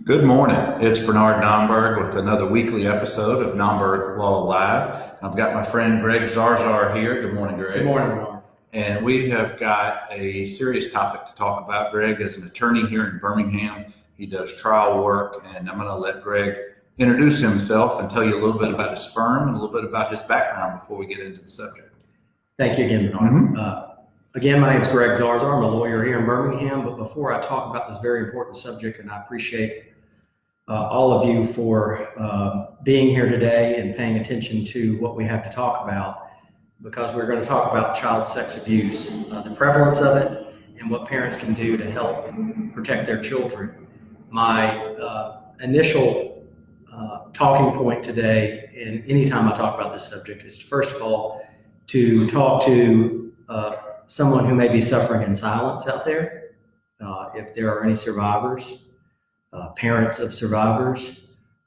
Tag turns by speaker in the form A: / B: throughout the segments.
A: Good morning. It's Bernard Nomberg with another weekly episode of NOMBERG LAW Live. I've got my friend Greg Zarzaur here. Good morning, Greg.
B: Good morning, Bernard.
A: And we have got a serious topic to talk about. Greg is an attorney here in Birmingham. He does trial work, and I'm going to let Greg introduce himself and tell you a little bit about his firm and a little bit about his background before we get into the subject.
B: Thank you again, Bernard. Again, my name is Greg Zarzaur. I'm a lawyer here in Birmingham. But before I talk about this very important subject, and I appreciate all of you for being here today and paying attention to what we have to talk about, because we're going to talk about child sex abuse, the prevalence of it, and what parents can do to help protect their children. My initial talking point today, and anytime I talk about this subject, is first of all to talk to someone who may be suffering in silence out there. If there are any survivors, parents of survivors,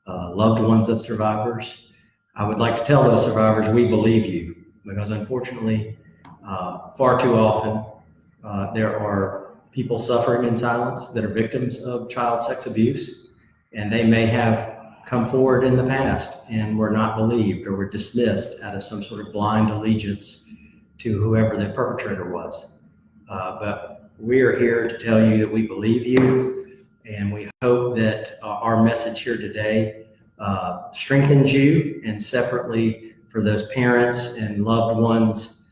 B: loved ones of survivors, I would like to tell those survivors, we believe you, because unfortunately, far too often, there are people suffering in silence that are victims of child sex abuse, and they may have come forward in the past and were not believed or were dismissed out of some sort of blind allegiance to whoever the perpetrator was. But we are here to tell you that we believe you, and we hope that our message here today strengthens you, and separately for those parents and loved ones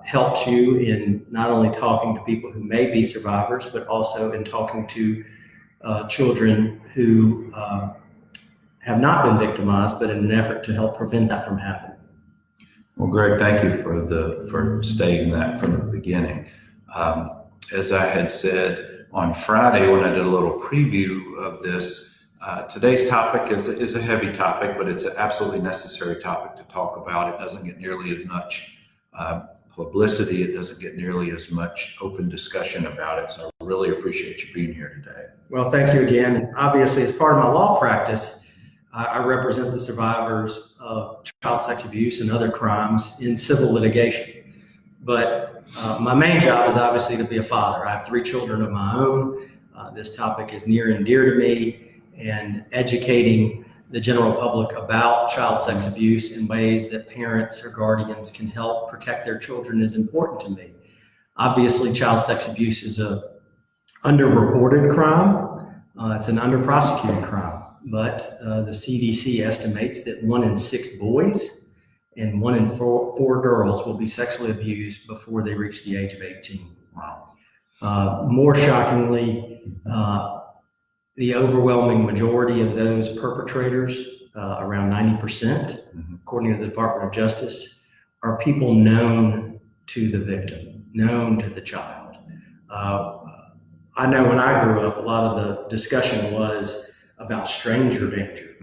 B: helps you in not only talking to people who may be survivors, but also in talking to children who have not been victimized, but in an effort to help prevent that from happening.
A: Well, Greg, thank you for stating that from the beginning. As I had said on Friday when I did a little preview of this, today's topic is a heavy topic, but it's an absolutely necessary topic to talk about. It doesn't get nearly as much publicity. It doesn't get nearly as much open discussion about it. So I really appreciate you being here today.
B: Well, thank you again. And obviously, as part of my law practice, I represent the survivors of child sex abuse and other crimes in civil litigation. But my main job is obviously to be a father. I have 3 children of my own. This topic is near and dear to me, and educating the general public about child sex abuse in ways that parents or guardians can help protect their children is important to me. Obviously, child sex abuse is a underreported crime. It's an underprosecuted crime. But the CDC estimates that 1 in 6 boys and 1 in 4 girls will be sexually abused before they reach the age of 18. Wow. More shockingly, the overwhelming majority of those perpetrators, around 90%, according to the Department of Justice, are people known to the victim, known to the child. I know when I grew up, a lot of the discussion was about stranger danger.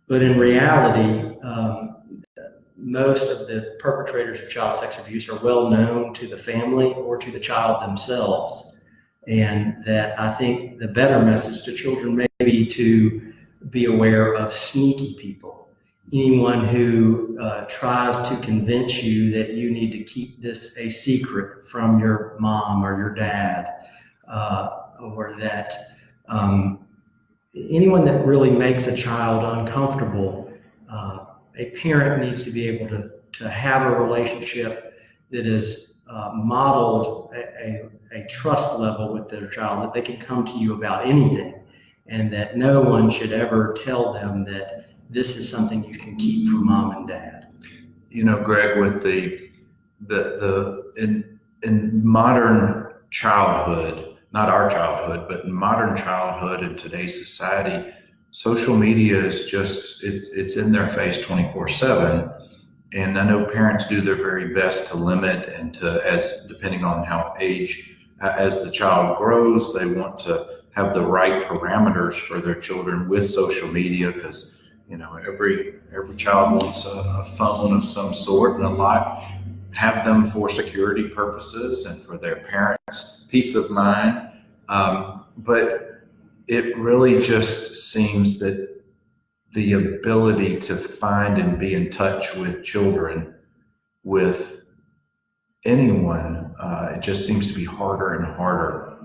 B: But in reality, most of the perpetrators of child sex abuse are well known to the family or to the child themselves. And that I think the better message to children may be to be aware of sneaky people. Anyone who tries to convince you that you need to keep this a secret from your mom or your dad, or that anyone that really makes a child uncomfortable, a parent needs to be able to have a relationship that is modeled a trust level with their child, that they can come to you about anything, and that no one should ever tell them that this is something you can keep from mom and dad.
A: You know, Greg, with in modern childhood, not our childhood, but in modern childhood in today's society, social media is just, it's in their face 24/7. And I know parents do their very best to limit and depending on how as the child grows, they want to have the right parameters for their children with social media, because, you know, every child wants a phone of some sort and a lot. Have them for security purposes and for their parents' peace of mind. But it really just seems that the ability to find and be in touch with children, with anyone, it just seems to be harder and harder.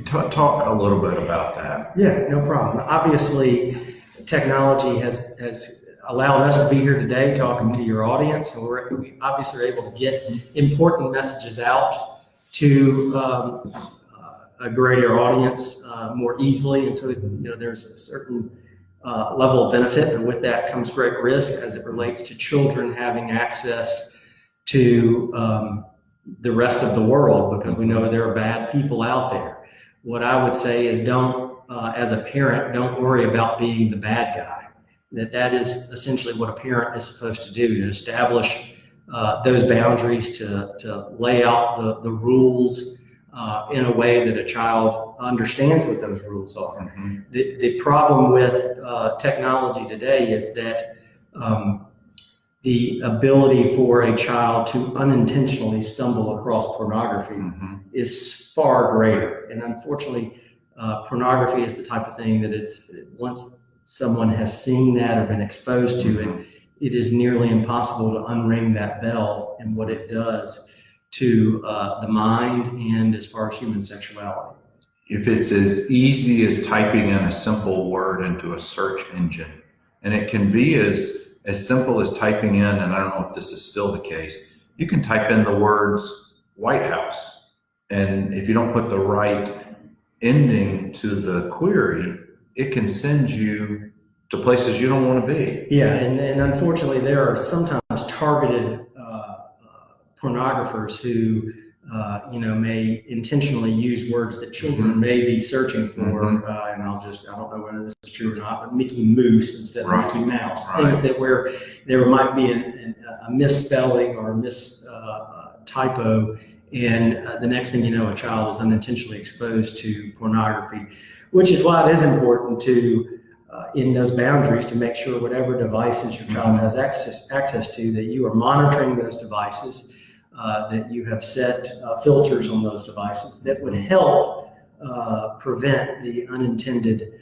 A: Talk a little bit about that.
B: Yeah, no problem. Obviously, technology has allowed us to be here today talking to your audience, and we obviously are able to get important messages out to a greater audience more easily. And so, there's a certain level of benefit, and with that comes great risk as it relates to children having access to the rest of the world, because we know there are bad people out there. What I would say is as a parent, don't worry about being the bad guy. That is essentially what a parent is supposed to do, to establish those boundaries, to lay out the rules in a way that a child understands what those rules are. Mm-hmm. The problem with technology today is that the ability for a child to unintentionally stumble across pornography mm-hmm. is far greater. And unfortunately, pornography is the type of thing that once someone has seen that or been exposed to mm-hmm. it is nearly impossible to unring that bell and what it does to the mind and as far as human sexuality.
A: If it's as easy as typing in a simple word into a search engine, and it can be as simple as typing in, and I don't know if this is still the case, you can type in the words White House. And if you don't put the right ending to the query, it can send you to places you don't want to be.
B: Yeah, and unfortunately, there are sometimes targeted pornographers who may intentionally use words that children mm-hmm. may be searching for, mm-hmm. And I don't know whether this is true or not, but Mickey Mouse instead of right. Mickey Mouse. Right. Things that where there might be a misspelling or a typo, and the next thing you know, a child is unintentionally exposed to pornography, which is why it is important to, in those boundaries, to make sure whatever devices your child mm-hmm. has access to, that you are monitoring those devices, that you have set filters on those devices that would help prevent the unintended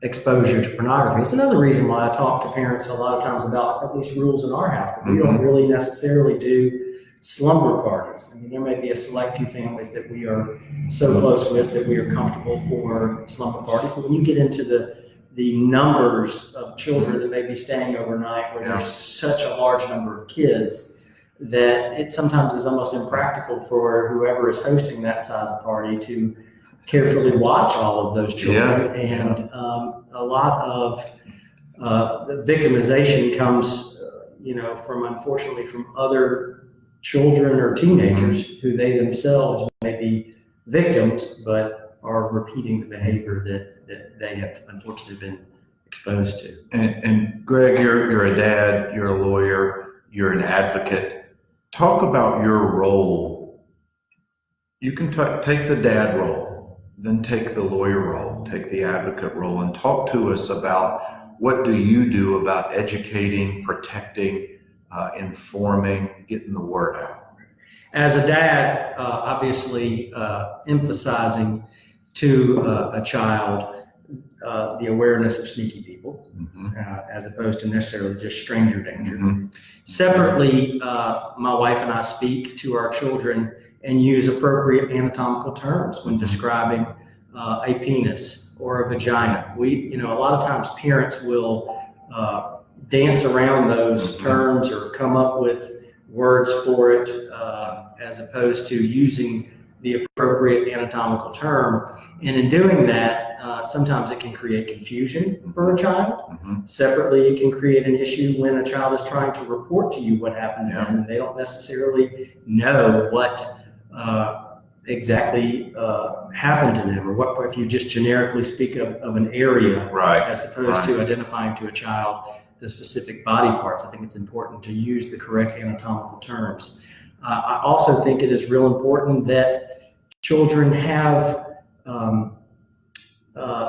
B: exposure to pornography. It's another reason why I talk to parents a lot of times about at least rules in our house, that we don't really necessarily do slumber parties. I mean, there may be a select few families that we are so close with that we are comfortable for slumber parties, but when you get into the numbers of children that may be staying overnight, where there's such a large number of kids, that it sometimes is almost impractical for whoever is hosting that size of party to carefully watch all of those children. And a lot of the victimization comes, unfortunately from other children or teenagers who they themselves may be victims, but are repeating the behavior that they have unfortunately been exposed to.
A: And Greg, you're a dad, you're a lawyer, you're an advocate. Talk about your role. You can take the dad role, then take the lawyer role, take the advocate role, and talk to us about what do you do about educating, protecting, informing, getting the word out.
B: As a dad, obviously emphasizing to a child the awareness of sneaky people, as opposed to necessarily just stranger danger. Separately, my wife and I speak to our children and use appropriate anatomical terms when describing a penis or a vagina. A lot of times parents will dance around those terms or come up with words for it, as opposed to using the appropriate anatomical term. And in doing that, sometimes it can create confusion for a child. Separately, it can create an issue when a child is trying to report to you what happened to them, and they don't necessarily know what exactly happened to them, or what if you just generically speak of an area, as opposed to identifying to a child the specific body parts. I think it's important to use the correct anatomical terms. I also think it is real important that children have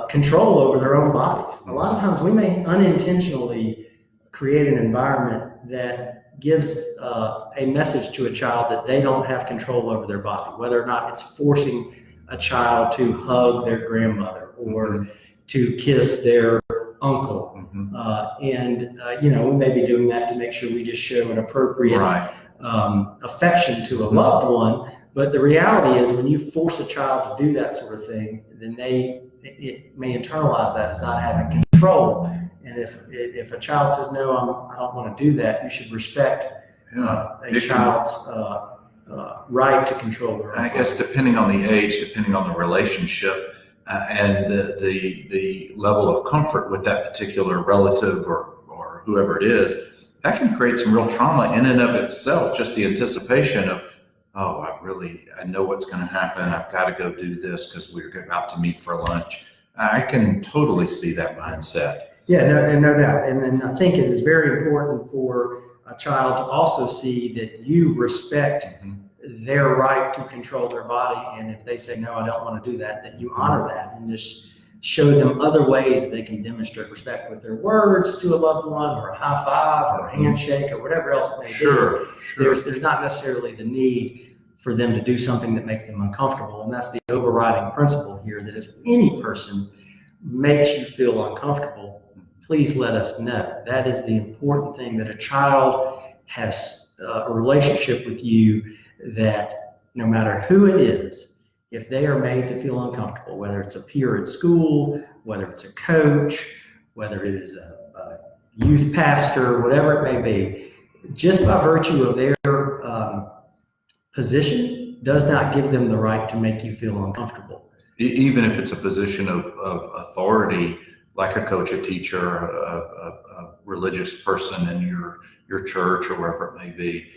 B: control over their own bodies. A lot of times we may unintentionally create an environment that gives a message to a child that they don't have control over their body, whether or not it's forcing a child to hug their grandmother or to kiss their uncle. We may be doing that to make sure we just show an appropriate affection to a loved one, But the reality is when you force a child to do that sort of thing, then it may internalize that as not having control. And if a child says, no, I don't want to do that, you should respect a child's right to control their own.
A: I guess depending on the age, depending on the relationship, and the level of comfort with that particular relative or whoever it is, that can create some real trauma in and of itself. Just the anticipation of, oh, I know what's going to happen. I've got to go do this because we're about to meet for lunch. I can totally see that mindset.
B: Yeah, no doubt. And then I think it is very important for a child to also see that you respect their right to control their body. And if they say, no, I don't want to do that, that you honor that and just show them other ways they can demonstrate respect with their words to a loved one, or a high five, or a handshake, or whatever else it may
A: Sure.
B: be. There's not necessarily the need for them to do something that makes them uncomfortable. And that's the overriding principle here, that if any person makes you feel uncomfortable, please let us know. That is the important thing, that a child has a relationship with you, that no matter who it is, if they are made to feel uncomfortable, whether it's a peer at school, whether it's a coach, whether it is a youth pastor, whatever it may be, just by virtue of their position does not give them the right to make you feel uncomfortable.
A: Even if it's a position of authority, like a coach, a teacher, a religious person in your church or wherever it may be.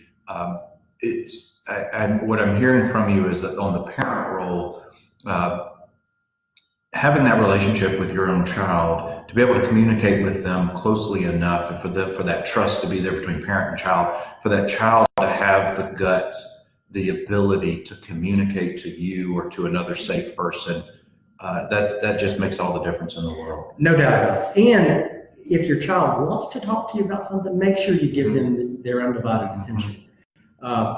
A: And what I'm hearing from you is that on the parent role, having that relationship with your own child, to be able to communicate with them closely enough, and for that trust to be there between parent and child, for that child to have the guts, the ability to communicate to you or to another safe person, that just makes all the difference in the world.
B: No doubt about it. And if your child wants to talk to you about something, make sure you give them their undivided attention,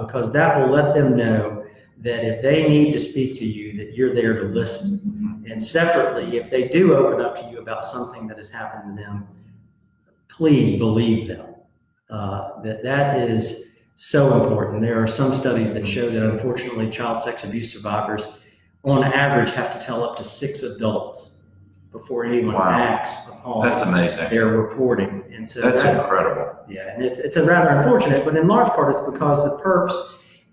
B: because that will let them know that if they need to speak to you, that you're there to listen. And separately, if they do open up to you about something that has happened to them, please believe them. That is so important. There are some studies that show that unfortunately child sex abuse survivors on average have to tell up to 6 adults before anyone acts upon
A: That's amazing.
B: their reporting. And so
A: that's incredible.
B: Yeah, and it's a rather unfortunate, but in large part it's because the perps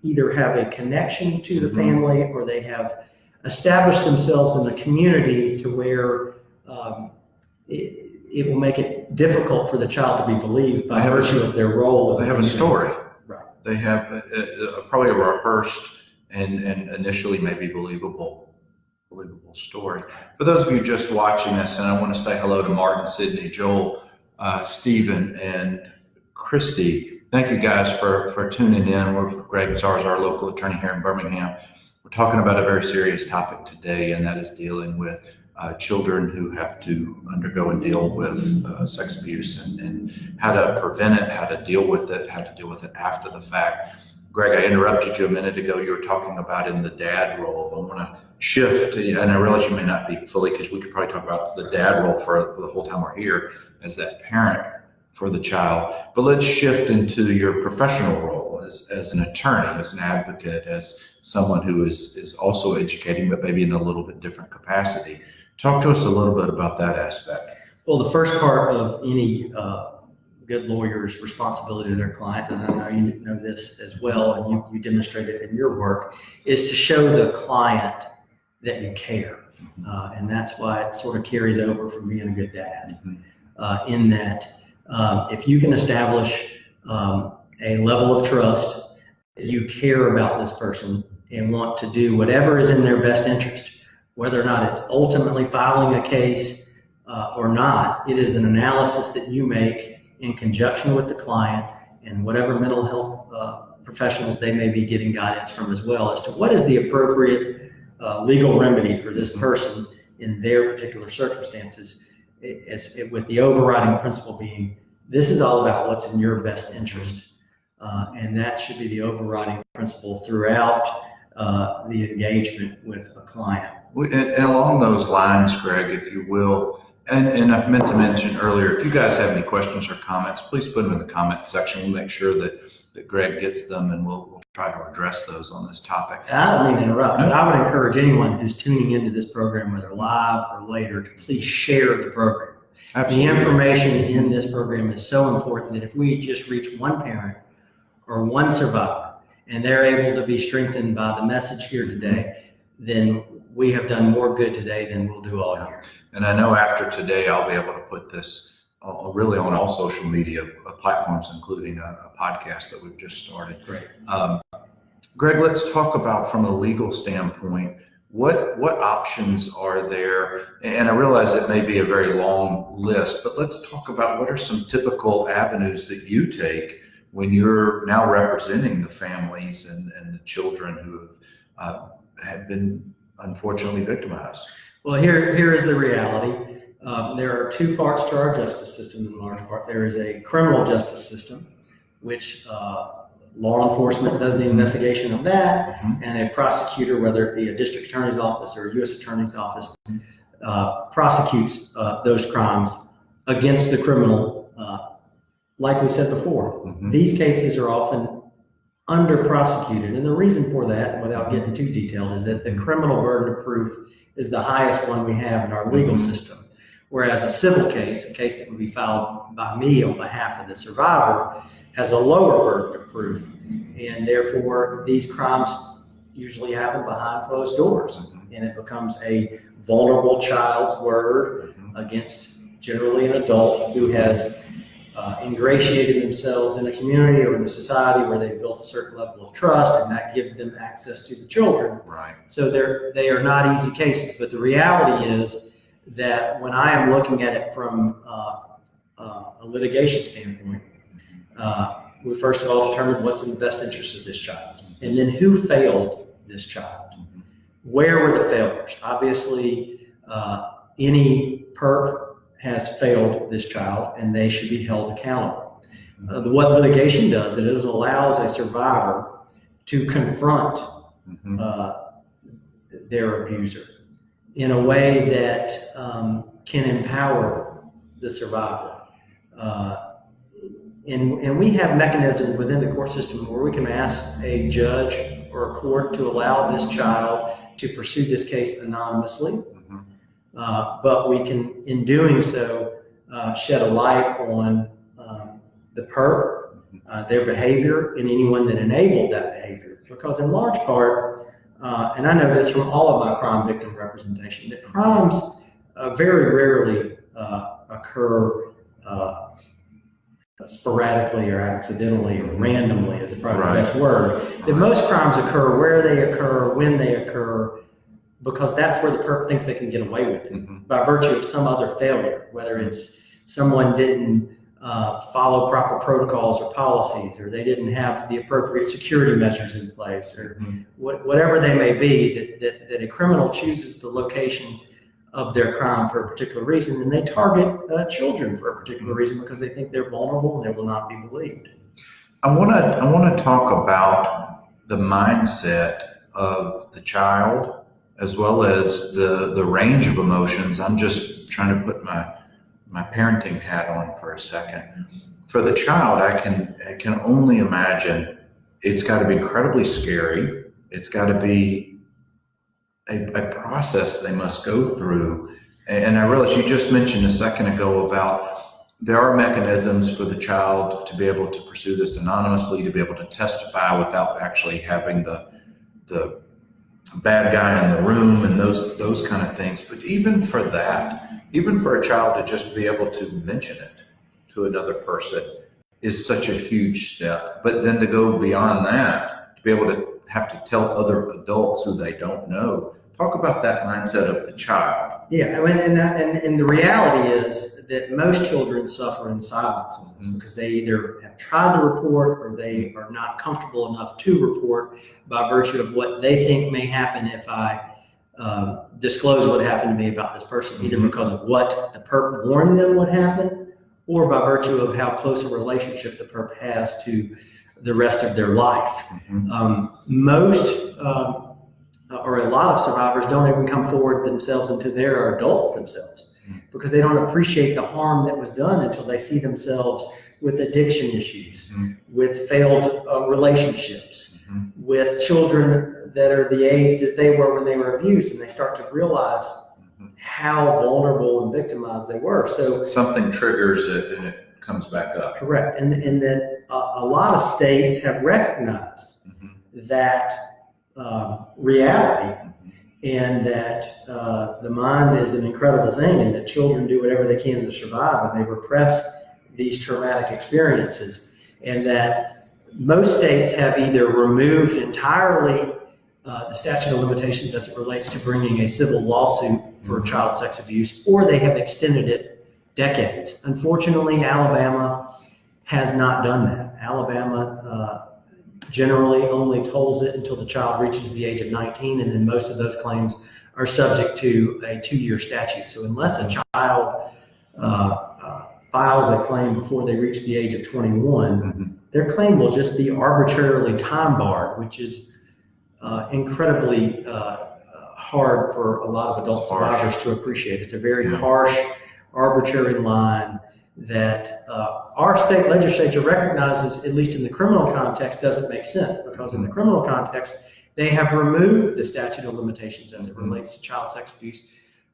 B: either have a connection to the family, or they have established themselves in a community to where it will make it difficult for the child to be believed by virtue of their role.
A: They have a story.
B: Right.
A: They have probably a rehearsed and initially maybe believable story. For those of you just watching this, and I want to say hello to Martin, Sydney, Joel, Stephen, and Christy. Thank you guys for tuning in. We're with Greg Zarzaur, local attorney here in Birmingham. We're talking about a very serious topic today, and that is dealing with children who have to undergo and deal with sex abuse, and how to prevent it, how to deal with it, how to deal with it after the fact. Greg, I interrupted you a minute ago. You were talking about in the dad role. I want to shift, and I realize you may not be fully, because we could probably talk about the dad role for the whole time we're here as that parent for the child. But let's shift into your professional role as an attorney, as an advocate, as someone who is also educating, but maybe in a little bit different capacity. Talk to us a little bit about that aspect.
B: Well, the first part of any good lawyer's responsibility to their client, and I know you know this as well, and you demonstrate it in your work, is to show the client that you care. And that's why it sort of carries over from being a good dad, in that if you can establish a level of trust, that you care about this person and want to do whatever is in their best interest, whether or not it's ultimately filing a case or not, it is an analysis that you make in conjunction with the client and whatever mental health professionals they may be getting guidance from as well, as to what is the appropriate legal remedy for this person in their particular circumstances, with the overriding principle being, this is all about what's in your best interest. And that should be the overriding principle throughout the engagement with a client.
A: And along those lines, Greg, if you will, and I've meant to mention earlier, if you guys have any questions or comments, please put them in the comment section. We'll make sure that that Greg gets them, and we'll try to address those on this topic.
B: I don't mean to interrupt, but I would encourage anyone who's tuning into this program, whether live or later, to please share the program.
A: Absolutely.
B: The information in this program is so important that if we just reach one parent or one survivor and they're able to be strengthened by the message here today, then we have done more good today than we'll do all year.
A: And I know after today, I'll be able to put this really on all social media platforms, including a podcast that we've just started.
B: Great.
A: Greg, let's talk about, from a legal standpoint, what options are there? And I realize it may be a very long list, but let's talk about what are some typical avenues that you take when you're now representing the families and the children who have been unfortunately victimized.
B: Well, here is the reality. There are two parts to our justice system in large part. There is a criminal justice system, which law enforcement does the investigation of that, and a prosecutor, whether it be a district attorney's office or a U.S. attorney's office, prosecutes those crimes against the criminal. Like we said before, these cases are often under-prosecuted, and the reason for that, without getting too detailed, is that the criminal burden of proof is the highest one we have in our legal system, whereas a civil case, a case that would be filed by me on behalf of the survivor, has a lower burden of proof, and therefore these crimes usually happen behind closed doors, and it becomes a vulnerable child's word against generally an adult who has ingratiated themselves in a community or in a society where they've built a certain level of trust, and that gives them access to the children.
A: Right.
B: So they are not easy cases, but the reality is that when I am looking at it from a litigation standpoint, we first of all determine what's in the best interest of this child, and then who failed this child. Where were the failures? Obviously, any perp has failed this child, and they should be held accountable. What litigation does, it allows a survivor to confront their abuser in a way that can empower the survivor. And we have mechanisms within the court system where we can ask a judge or a court to allow this child to pursue this case anonymously. But we can, in doing so, shed a light on the perp, their behavior, and anyone that enabled that behavior. Because in large part, and I know this from all of my crime victim representation, that crimes very rarely occur sporadically or accidentally or randomly, is probably the best word. That most crimes occur where they occur, when they occur, because that's where the perp thinks they can get away with it by virtue of some other failure, whether it's someone didn't follow proper protocols or policies, or they didn't have the appropriate security measures in place, or whatever they may be, that a criminal chooses the location of their crime for a particular reason, and they target children for a particular reason because they think they're vulnerable and they will not be believed.
A: I want to talk about the mindset of the child, as well as the range of emotions. I'm just trying to put my parenting hat on for a second. For the child, I can only imagine it's got to be incredibly scary. It's got to be a process they must go through. And I realize you just mentioned a second ago about there are mechanisms for the child to be able to pursue this anonymously, to be able to testify without actually having the bad guy in the room and those kind of things. But even for that, even for a child to just be able to mention it to another person is such a huge step. But then to go beyond that, to be able to have to tell other adults who they don't know, talk about that mindset of the child.
B: Yeah, I mean, and the reality is that most children suffer in silence on this because they either have tried to report or they are not comfortable enough to report by virtue of what they think may happen if I disclose what happened to me about this person, either because of what the perp warned them would happen or by virtue of how close a relationship the perp has to the rest of their life. Most or a lot of survivors don't even come forward themselves until they're adults themselves because they don't appreciate the harm that was done until they see themselves with addiction issues, with failed relationships, with children that are the age that they were when they were abused, and they start to realize how vulnerable and victimized they were. So
A: something triggers it and it comes back up.
B: Correct. And that a lot of states have recognized that reality, and that the mind is an incredible thing, and that children do whatever they can to survive, and they repress these traumatic experiences, and that most states have either removed entirely the statute of limitations as it relates to bringing a civil lawsuit for child sex abuse, or they have extended it decades. Unfortunately, Alabama has not done that. Alabama generally only tolls it until the child reaches the age of 19, and then most of those claims are subject to a 2-year statute. So unless a child files a claim before they reach the age of 21, their claim will just be arbitrarily time barred, which is incredibly hard for a lot of adult survivors to appreciate. It's a very harsh, arbitrary line that our state legislature recognizes, at least in the criminal context, doesn't make sense, because in the criminal context, they have removed the statute of limitations as it relates to child sex abuse.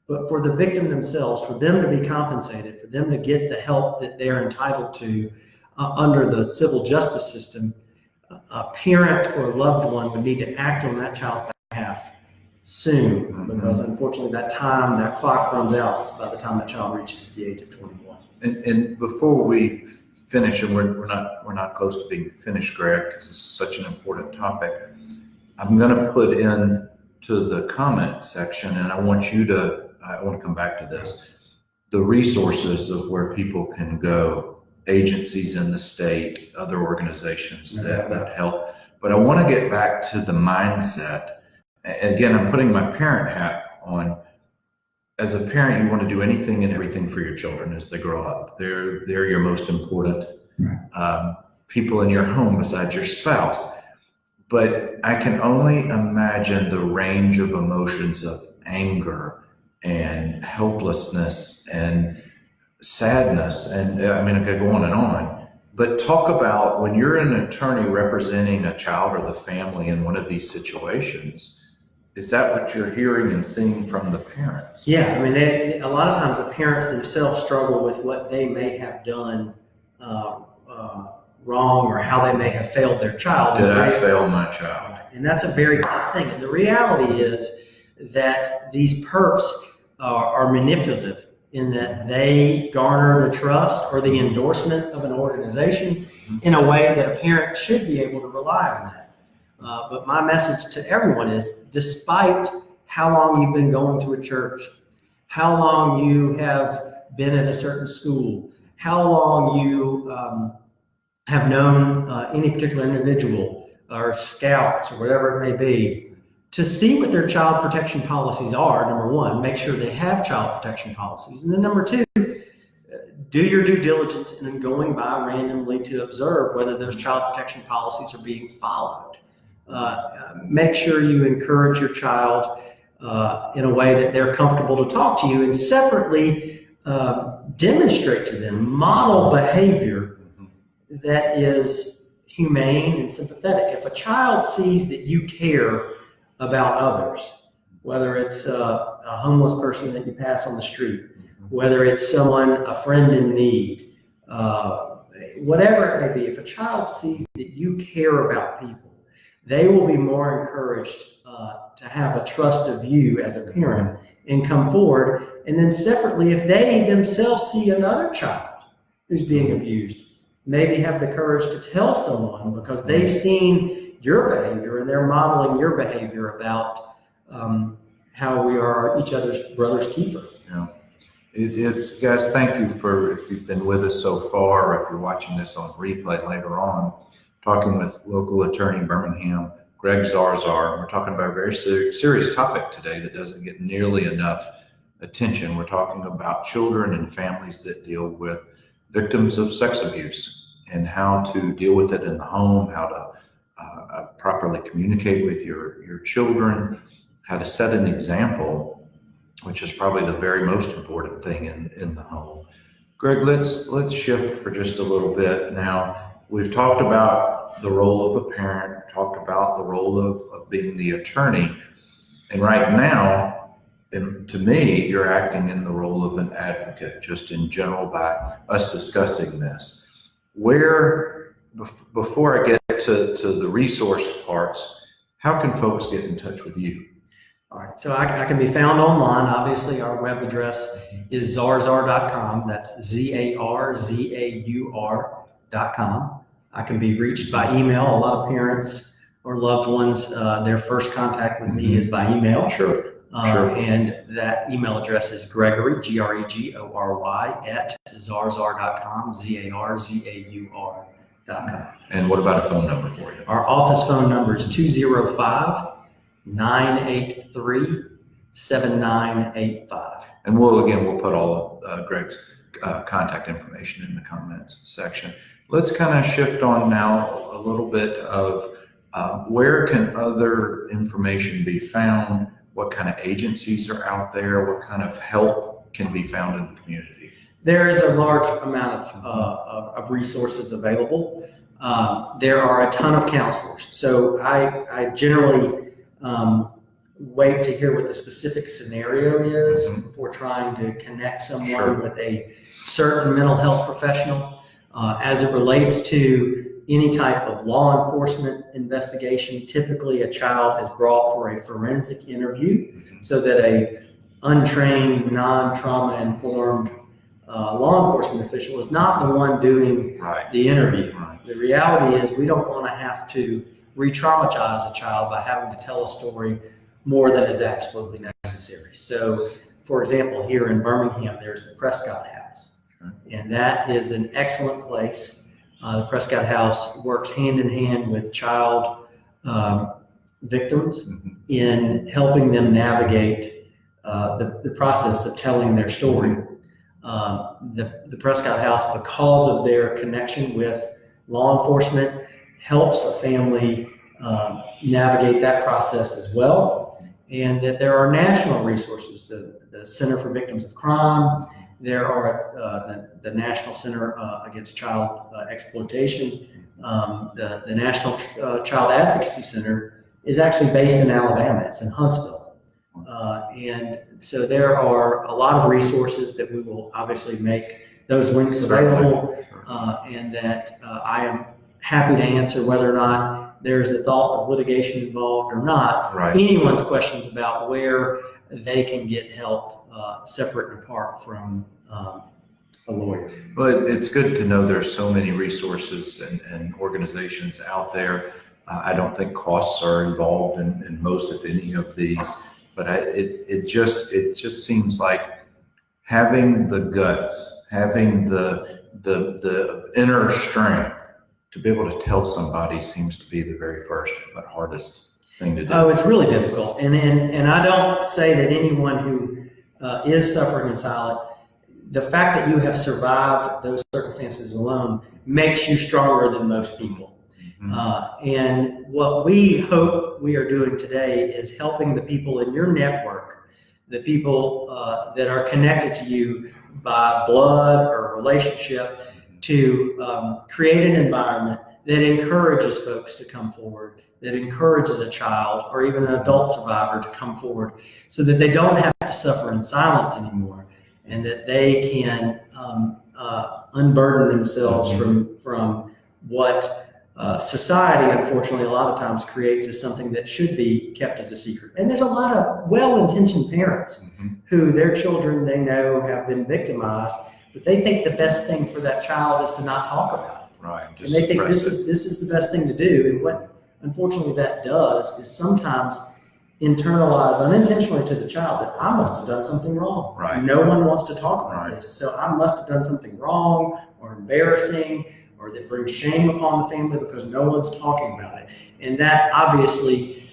B: But for the victim themselves, for them to be compensated, for them to get the help that they're entitled to under the civil justice system, a parent or loved one would need to act on that child's behalf soon, because unfortunately that clock runs out by the time that child reaches the age of 21.
A: And before we finish, and we're not close to being finished, Greg, because this is such an important topic, I'm going to put in to the comment section, and I want to come back to this, the resources of where people can go, agencies in the state, other organizations that help. But I want to get back to the mindset. And again, I'm putting my parent hat on. As a parent, you want to do anything and everything for your children as they grow up. They're your most important people in your home besides your spouse. But I can only imagine the range of emotions of anger and helplessness and sadness. And I mean, I could go on and on. But talk about when you're an attorney representing a child or the family in one of these situations. Is that what you're hearing and seeing from the parents? Yeah,
B: I mean, a lot of times the parents themselves struggle with what they may have done wrong, or how they may have failed their child.
A: Did I fail my child?
B: And that's a very tough thing. And the reality is that these perps are manipulative in that they garner the trust or the endorsement of an organization in a way that a parent should be able to rely on that. But my message to everyone is, despite how long you've been going to a church, how long you have been at a certain school, how long you have known any particular individual or scouts or whatever it may be, to see what their child protection policies are, number one, make sure they have child protection policies. And then number two, do your due diligence in going by randomly to observe whether those child protection policies are being followed. Make sure you encourage your child in a way that they're comfortable to talk to you, and separately demonstrate to them, model behavior that is humane and sympathetic. If a child sees that you care about others, whether it's a homeless person that you pass on the street, whether it's a friend in need, whatever it may be, if a child sees that you care about people, they will be more encouraged to have a trust of you as a parent and come forward. And then separately, if they themselves see another child who's being abused, maybe have the courage to tell someone because they've seen your behavior and they're modeling your behavior about how we are each other's brother's keeper.
A: Yeah. It's guys, thank you if you've been with us so far, or if you're watching this on replay later on, talking with local attorney in Birmingham, Greg Zarzaur. We're talking about a very serious topic today that doesn't get nearly enough attention. We're talking about children and families that deal with victims of sex abuse and how to deal with it in the home, how to properly communicate with your children, how to set an example, which is probably the very most important thing in the home. Greg, let's shift for just a little bit. Now, we've talked about the role of a parent, talked about the role of being the attorney, and right now, to me, you're acting in the role of an advocate, just in general by us discussing this. Before I get to the resource parts, how can folks get in touch with you?
B: All right, so I can be found online. Obviously, our web address is zarzaur.com. That's ZARZAUR.com. I can be reached by email. A lot of parents or loved ones, their first contact with me is by email.
A: Sure.
B: And that email address is Gregory, Gregory, @zarzaur.com, ZARZAUR.com.
A: And what about a phone number for you?
B: Our office phone number is 205-983-7985.
A: And we'll put all of Greg's contact information in the comments section. Let's kind of shift on now a little bit of where can other information be found? What kind of agencies are out there? What kind of help can be found in the community?
B: There is a large amount of resources available. There are a ton of counselors. So I generally wait to hear what the specific scenario is before trying to connect someone with a certain mental health professional. As it relates to any type of law enforcement investigation, typically a child is brought for a forensic interview so that a untrained, non-trauma informed law enforcement official is not the one doing the interview. The reality is we don't want to have to re-traumatize a child by having to tell a story more than is absolutely necessary. So, for example, here in Birmingham, there's the Prescott House, and that is an excellent place. The Prescott House works hand in hand with child victims in helping them navigate the process of telling their story. The Prescott House, because of their connection with law enforcement, helps a family navigate that process as well. And that there are national resources, the Center for Victims of Crime, there are the National Center Against Child Exploitation, the National Child Advocacy Center is actually based in Alabama. It's in Huntsville. And so there are a lot of resources that we will obviously make those links available, and that I am happy to answer whether or not there's the thought of litigation involved or not. Anyone's questions about where they can get help separate and apart from a lawyer.
A: Well, it's good to know there's so many resources and organizations out there. I don't think costs are involved in most, if any, of these. But it just seems like having the guts, having the inner strength to be able to tell somebody seems to be the very first but hardest thing to do.
B: Oh, it's really difficult, and I don't say that anyone who is suffering in silence, the fact that you have survived those circumstances alone makes you stronger than most people. And what we hope we are doing today is helping the people in your network, the people that are connected to you by blood or relationship, to create an environment that encourages folks to come forward, that encourages a child or even an adult survivor to come forward so that they don't have to suffer in silence anymore, and that they can unburden themselves from what society, unfortunately, a lot of times creates as something that should be kept as a secret. And there's a lot of well-intentioned parents who their children they know have been victimized, but they think the best thing for that child is to not talk about it. And they think this is the best thing to do. And what unfortunately that does is sometimes internalize unintentionally to the child that I must have done something wrong. No one wants to talk about this, so I must have done something wrong or embarrassing, or that brings shame upon the family because no one's talking about it. And that obviously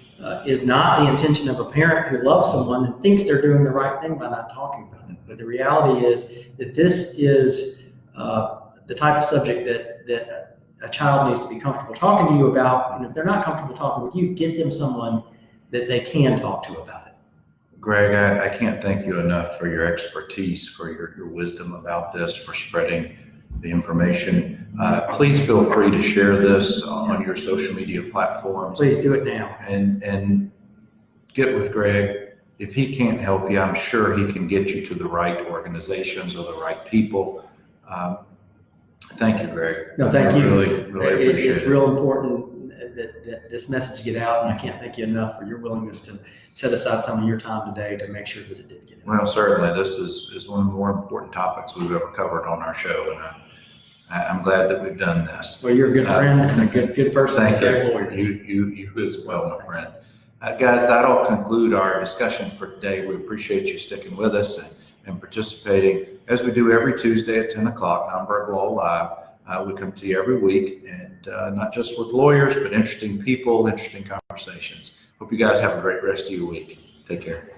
B: is not the intention of a parent who loves someone and thinks they're doing the right thing by not talking about it. But the reality is that this is the type of subject that a child needs to be comfortable talking to you about. And if they're not comfortable talking with you, get them someone that they can talk to about it.
A: Greg, I can't thank you enough for your expertise, for your wisdom about this, for spreading the information. Please feel free to share this on your social media platforms.
B: Please do it now.
A: And get with Greg. If he can't help you, I'm sure he can get you to the right organizations or the right people. Thank you, Greg.
B: No, thank you.
A: Really appreciate it.
B: It's real important that this message get out, and I can't thank you enough for your willingness to set aside some of your time today to make sure that it did get out.
A: Well, certainly, this is one of the more important topics we've ever covered on our show, and I'm glad that we've done this.
B: Well, you're a good friend and a good person.
A: Thank you. You as well, my friend. Guys, that'll conclude our discussion for today. We appreciate you sticking with us and participating. As we do every Tuesday at 10 o'clock, NOMBERG LAW Live. We come to you every week, and not just with lawyers, but interesting people, interesting conversations. Hope you guys have a great rest of your week. Take care.